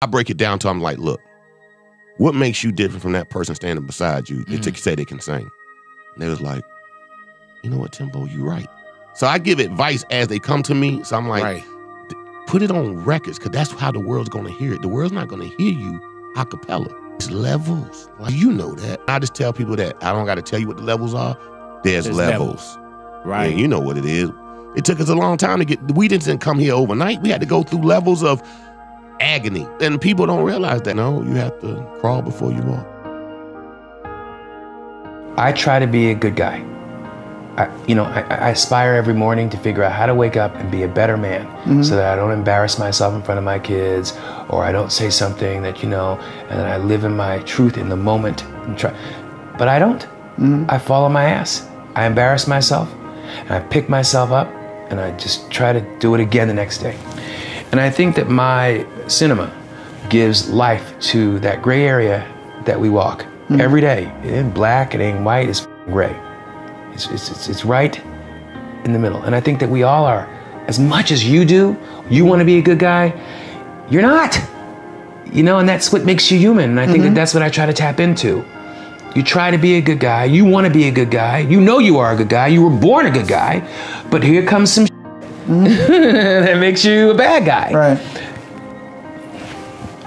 I break it down to I'm like, look, what makes you different from that person standing beside you that say they can sing? And they was like, you know what, Timbo, you right. So I give advice as they come to me. So I'm like, put it on records, because that's how the world's gonna hear it. The world's not gonna hear you a cappella. It's levels. You know that. I just tell people that I don't gotta tell you what the levels are. There's levels. Right. Yeah, you know what it is. It took us a long time to get, we didn't come here overnight. We had to go through levels of agony. And people don't realize that. No, you have to crawl before you walk. I try to be a good guy. I aspire every morning to figure out how to wake up and be a better man so that I don't embarrass myself in front of my kids, or I don't say something that, and that I live in my truth in the moment. But I don't. I fall on my ass. I embarrass myself, and I pick myself up, and I just try to do it again the next day. And I think that my cinema gives life to that gray area that we walk every day. It ain't black, it ain't white, it's gray. It's right in the middle. And I think that we all are. As much as you do, you want to be a good guy, you're not. And that's what makes you human. And I think that that's what I try to tap into. You try to be a good guy, you want to be a good guy, you are a good guy, you were born a good guy, but here comes some that makes you a bad guy. Right.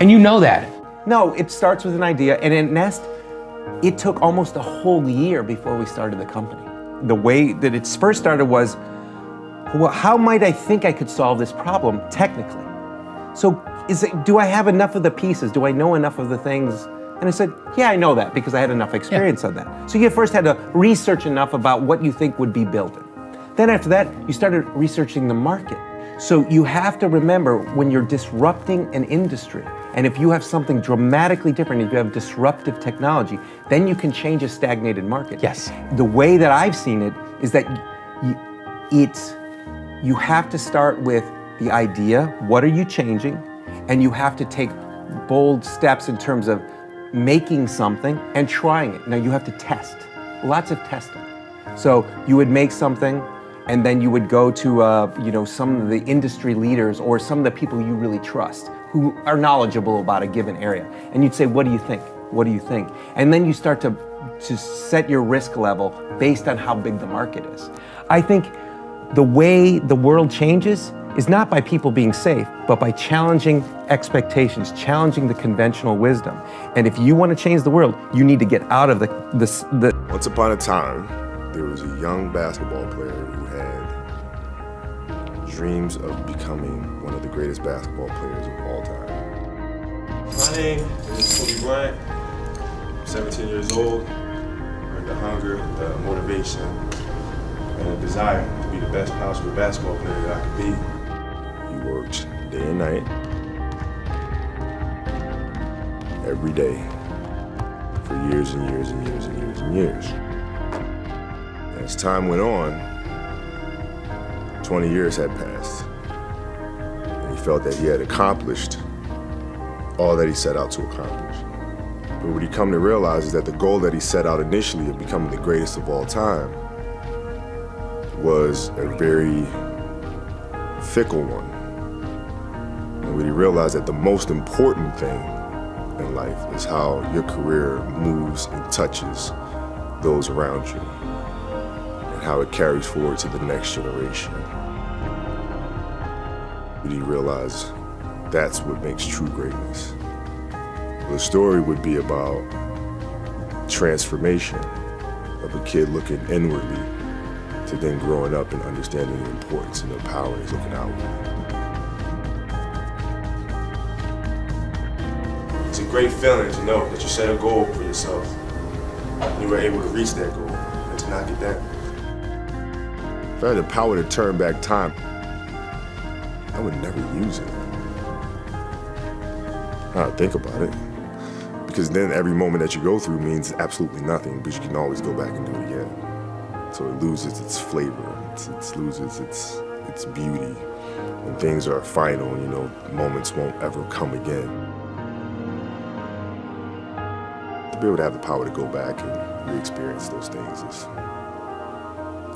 And you know that. No, it starts with an idea, and in Nest, it took almost a whole year before we started the company. The way that it first started was, well, how might I think I could solve this problem technically? So do I have enough of the pieces? Do I know enough of the things? And I said, yeah, I know that because I had enough experience on that. So you first had to research enough about what you think would be built. Then after that, you started researching the market. So you have to remember, when you're disrupting an industry, and if you have something dramatically different, if you have disruptive technology, then you can change a stagnated market. Yes. The way that I've seen it is that you have to start with the idea, what are you changing? And you have to take bold steps in terms of making something and trying it. Now you have to test, lots of testing. So you would make something, and then you would go to some of the industry leaders or some of the people you really trust who are knowledgeable about a given area. And you'd say, what do you think? What do you think? And then you start to set your risk level based on how big the market is. I think the way the world changes is not by people being safe, but by challenging expectations, challenging the conventional wisdom. And if you want to change the world, you need to get out of the Once upon a time, there was a young basketball player who had dreams of becoming one of the greatest basketball players of all time. My name is Kobe Bryant. I'm 17 years old. I have the hunger, the motivation, and a desire to be the best possible basketball player that I could be. He worked day and night, every day, for years and years and years and years and years. As time went on, 20 years had passed, and he felt that he had accomplished all that he set out to accomplish. But what he come to realize is that the goal that he set out initially of becoming the greatest of all time was a very fickle one. And what he realized that the most important thing in life is how your career moves and touches those around you, and how it carries forward to the next generation. But he realized that's what makes true greatness. The story would be about transformation of a kid looking inwardly to then growing up and understanding the importance and the power is looking outward. It's a great feeling to know that you set a goal for yourself and you were able to reach that goal and to knock it down. If I had the power to turn back time, I would never use it. I think about it. Because then every moment that you go through means absolutely nothing, but you can always go back and do it again. So it loses its flavor, it loses its beauty. When things are final, moments won't ever come again. To be able to have the power to go back and re-experience those things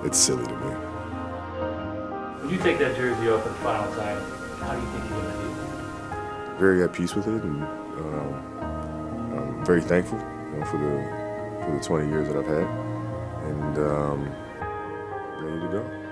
it's silly to me. When you take that jersey off for the final time, how do you think you're gonna do? very at peace with it, and I'm very thankful, for the 20 years that I've had, and ready to go.